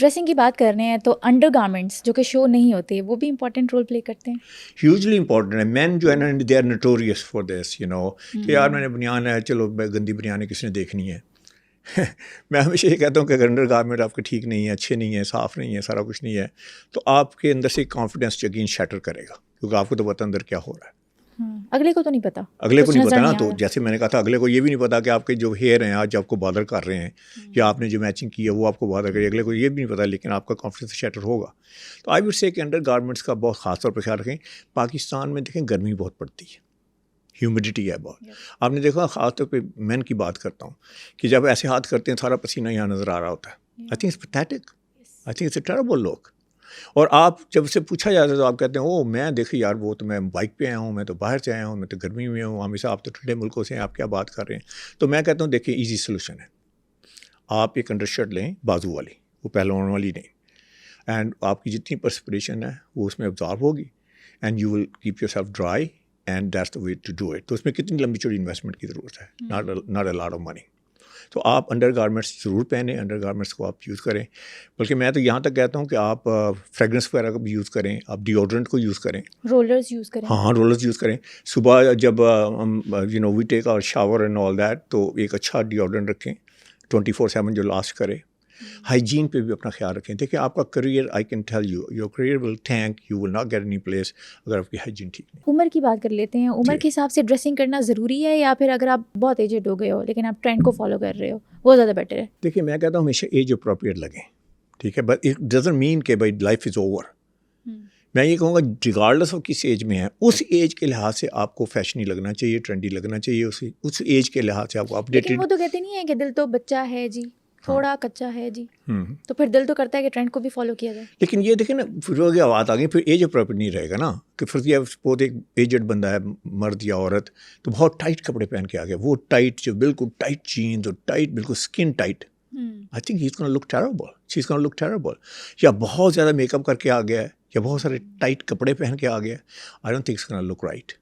Dressing کی بات کر رہے ہیں تو انڈر گارمنٹس جو کہ شو نہیں ہوتے وہ بھی امپورٹنٹ رول پلے کرتے ہیں. ہیوجلی امپورٹنٹ ہے. مین جو ہے نا they are notorious for this کہ یار میں نے بنیان ہے, چلو گندی بنیان کس نے دیکھنی ہے. میں ہمیشہ یہ کہتا ہوں کہ اگر انڈر گارمنٹ آپ کے ٹھیک نہیں ہے, اچھے نہیں ہیں, صاف نہیں ہے, سارا کچھ نہیں ہے, تو آپ کے اندر سے کانفیڈینس یقین شیٹر کرے گا, کیونکہ آپ کو تو پتہ اندر کیا ہو رہا ہے. اگلے کو تو نہیں پتا, اگلے کو نہیں پتا نا. تو جیسے میں نے کہا تھا, اگلے کو یہ بھی نہیں پتا کہ آپ کے جو ہیئر ہیں آج آپ کو بادر کر رہے ہیں, یا آپ نے جو میچنگ کی ہے وہ آپ کو بادر کری, اگلے کو یہ بھی نہیں پتا, لیکن آپ کا کانفیڈنس شیٹر ہوگا. تو آئی وڈ سے کہ انڈر گارمنٹس کا بہت خاص طور پہ خیال رکھیں. پاکستان میں دیکھیں گرمی بہت پڑتی ہے, ہیومیڈیٹی ہے بہت. آپ نے دیکھا خاص طور پہ مین کی بات کرتا ہوں کہ جب ایسے ہاتھ کرتے ہیں سارا پسینہ یہاں نظر آ رہا ہوتا ہے. I think it's pathetic, I think it's a terrible look. اور آپ جب سے پوچھا جاتا ہے تو آپ کہتے ہیں او میں دیکھیں یار وہ تو میں بائک پہ آیا ہوں, میں تو باہر سے آیا ہوں, میں تو گرمی میں ہوں, ہمیشہ آپ تو ٹھنڈے ملکوں سے ہیں, آپ کیا بات کر رہے ہیں. تو میں کہتا ہوں دیکھیں ایزی سلوشن ہے, آپ ایک انڈر شرٹ لیں بازو والی, وہ پہلوان والی نہیں, اینڈ آپ کی جتنی پرسپریشن ہے وہ اس میں ابزارو ہوگی, and you will keep yourself dry, and that's the way to do it. تو اس میں کتنی لمبی چوڑی انویسٹمنٹ کی ضرورت ہے, not a lot of money. تو آپ انڈر گارمنٹس ضرور پہنیں, انڈر گارمنٹس کو آپ یوز کریں. بلکہ میں تو یہاں تک کہتا ہوں کہ آپ فریگرنس وغیرہ کو بھی یوز کریں, آپ ڈیوڈرنٹ کو یوز کریں, رولرز یوز کریں. ہاں رولرز یوز کریں. صبح جب وی ٹیک آور شاور اینڈ آل دیٹ, تو ایک اچھا ڈیوڈرنٹ رکھیں 24/7 جو لاسٹ کرے. ہائیجین پہ بھی اپنا خیال رکھیں. دیکھیں آپ کا career, I can tell you, your career will tank, you will not get any place اگر آپ کی ہائیجین ٹھیک نہیں. عمر کی بات کر لیتے ہیں. عمر کے حساب سے ڈریسنگ کرنا ضروری ہے, یا پھر اگر آپ بہت ایجڈ ہو گئے ہو لیکن آپ ٹرینڈ کو فالو کر رہے ہو وہ زیادہ بیٹر ہے؟ دیکھیے میں کہتا ہوں ہمیشہ ایج اپروپریٹ لگیں, ٹھیک ہے, بٹ اٹ ڈزنٹ مین کہ بھائی لائف از اوور. میں یہ کہوں گا ریگارڈلیس آف کس ایج میں ہے, اس ایج کے لحاظ سے آپ کو فیشنی لگنا چاہیے, ٹرینڈی لگنا چاہیے, اس ایج کے لحاظ سے آپ کو اپڈیٹڈ. لیکن وہ تو کہتے نہیں ہے کہ دل تو بچہ ہے جی, تھوڑا کچا ہے جی, تو پھر دل تو کرتا ہے کہ ٹرینڈ کو بھی فالو کیا جائے. لیکن یہ دیکھیں نا, پھر بات آ گئی, پھر ایج اپروپریٹ نہیں رہے گا نا, کہ پھر یہ بہت ایک ایجڈ بندہ ہے, مرد یا عورت, تو بہت ٹائٹ کپڑے پہن کے آ گیا, وہ ٹائٹ جو بالکل ٹائٹ جینز اور ٹائٹ بالکل skin tight, I think he is gonna look terrible, she is gonna look terrible. یا بہت زیادہ میک اپ کر کے آ گیا ہے, یا بہت سارے ٹائٹ کپڑے پہن کے آ گیا ہے, I don't think it's gonna look right.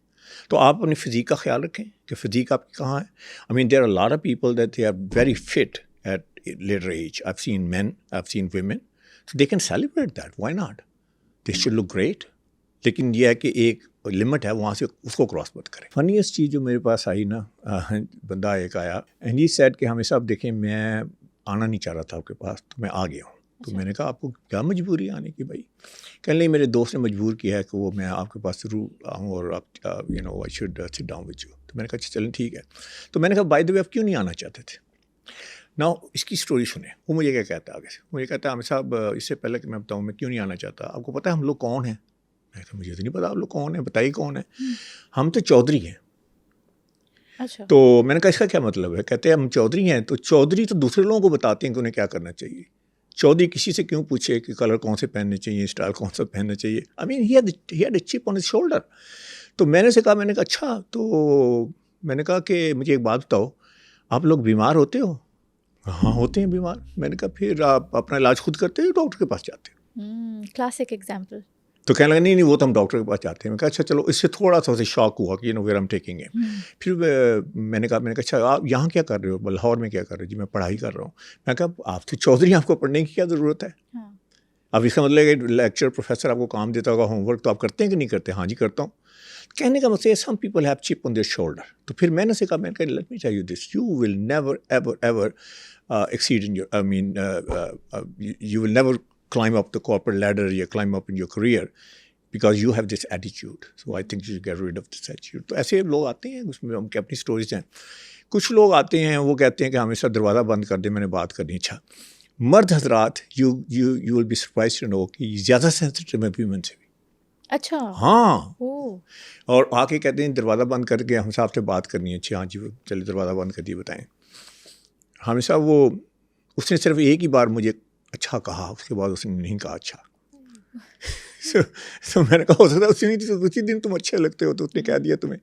تو آپ اپنی فزیک کا خیال رکھیں کہ فزیک آپ کی کہاں ہے. I mean there are lot of people that they are very fit at later age. I've seen men, I've seen women, so they can celebrate that. Why not? They should look great. لیکن یہ ہے کہ ایک limit ہے, وہاں سے اس کو cross مت کریں. فنیسٹ چیز جو میرے پاس آئی نا, بندہ ایک آیا اینڈ ہی سیڈ کہ ہمیں صاحب دیکھیں میں آنا نہیں چاہ رہا تھا آپ کے پاس, تو میں آ گیا ہوں. تو میں نے کہا آپ کو کیا مجبوری آنے کی بھائی؟ کہنے لگے میرے دوست نے مجبور کیا ہے کہ وہ میں آپ کے پاس ضرور آؤں, اور آپ I should sit down with you. تو میں نے کہا اچھا چلیں ٹھیک ہے. تو میں نے کہا بائی دا وے آپ کیوں نہیں آنا چاہتے تھے؟ نا اس کی اسٹوری سنیں. وہ مجھے کیا کہتا ہے آگے سے, مجھے کہتا ہے عامر صاحب اس سے پہلے کہ میں بتاؤں میں کیوں نہیں آنا چاہتا, آپ کو پتہ ہے ہم لوگ کون ہیں؟ میں کہا مجھے تو نہیں پتا آپ لوگ کون ہیں, بتائیے کون ہیں. ہم تو چودھری ہیں. اچھا. تو میں نے کہا اس کا کیا مطلب ہے؟ کہتے ہیں ہم چودھری ہیں, تو چودھری تو دوسرے لوگوں کو بتاتے ہیں کہ انہیں کیا کرنا چاہیے. چودھری کسی سے کیوں پوچھے کہ کلر کون سے پہننے چاہیے, اسٹائل کون سا پہننا چاہیے. آئی مین ہی ہیڈ اے چپ آن ہز شولڈر. تو میں نے اسے کہا, میں نے کہا اچھا, تو میں نے کہا کہ مجھے ایک بات بتاؤ, آپ لوگ بیمار ہوتے ہو؟ ہاں ہوتے ہیں بیمار. میں نے کہا پھر آپ اپنا علاج خود کرتے ہیں, ڈاکٹر کے پاس جاتے ہیں؟ Classic example. تو کہنے لگا نہیں وہ تو ہم ڈاکٹر کے پاس جاتے ہیں. میں کہا اچھا چلو, اس سے تھوڑا سا اسے شوق ہوا کہ ویئر ایم ٹیکنگ ہے. پھر میں نے کہا اچھا آپ یہاں کیا کر رہے ہو؟ لاہور میں کیا کر رہے ہو؟ جی میں پڑھائی کر رہا ہوں. میں کہا آپ تو چودھری, آپ کو پڑھنے کی کیا ضرورت ہے؟ اب اس کا مطلب ہے کہ لیکچر پروفیسر آپ کو کام دیتا ہوگا, ہوم ورک تو آپ کرتے ہیں کہ نہیں کرتے؟ ہاں جی کرتا ہوں. کہنے کا مطلب سم پیپل ہیو چپ آن دیئر شولڈر. تو پھر میں نے اسے کہا, میں نے کہا let me tell you this, you will never ever ever exceed in your, I mean, you will never climb up the corporate ladder or climb up in your career because you have this attitude. So I think you should get rid of this attitude. تو ایسے لوگ آتے ہیں, اس میں ہم کی اپنی stories ہیں. کچھ لوگ آتے ہیں وہ کہتے ہیں کہ ہمیشہ دروازہ بند کر دیں, میں نے بات کرنی. اچھا مرد حضرات, you will be surprised to know کہ زیادہ سینسٹیو ہے ویمن سے بھی. اچھا. ہاں. اور آ کے کہتے ہیں دروازہ بند کر کے ہم صاحب سے بات کرنی ہے. اچھا ہاں جی چلیے دروازہ بند کر دیے, بتائیں. ہمیشہ وہ اس نے صرف ایک ہی بار مجھے اچھا کہا, اس کے بعد اس نے نہیں کہا اچھا. تو میں نے کہا ہو سکتا ہے اسی دن تم اچھے لگتے ہو تو اس نے کہہ دیا تمہیں.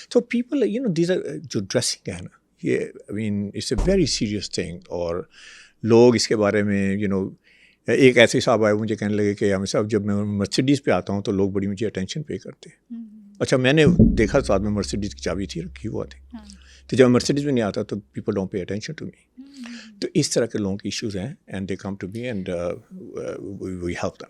تو پیپل دیز آر جو ڈریسنگ ہے نا, یہ I mean it's a very serious thing. اور لوگ اس کے بارے میں ایک ایسے صاحب آئے مجھے کہنے لگے کہ ہمیں صاحب جب میں مرسیڈیز پہ آتا ہوں تو لوگ بڑی مجھے اٹینشن پے کرتے ہیں. اچھا میں نے دیکھا ساتھ میں مرسیڈیز کی چابی تھی رکھی ہوا تھی. تو جب مرسیڈیز میں نہیں آتا تو people don't pay attention to me. تو اس طرح کے لوگوں کے ایشوز ہیں and they come to me and we help them.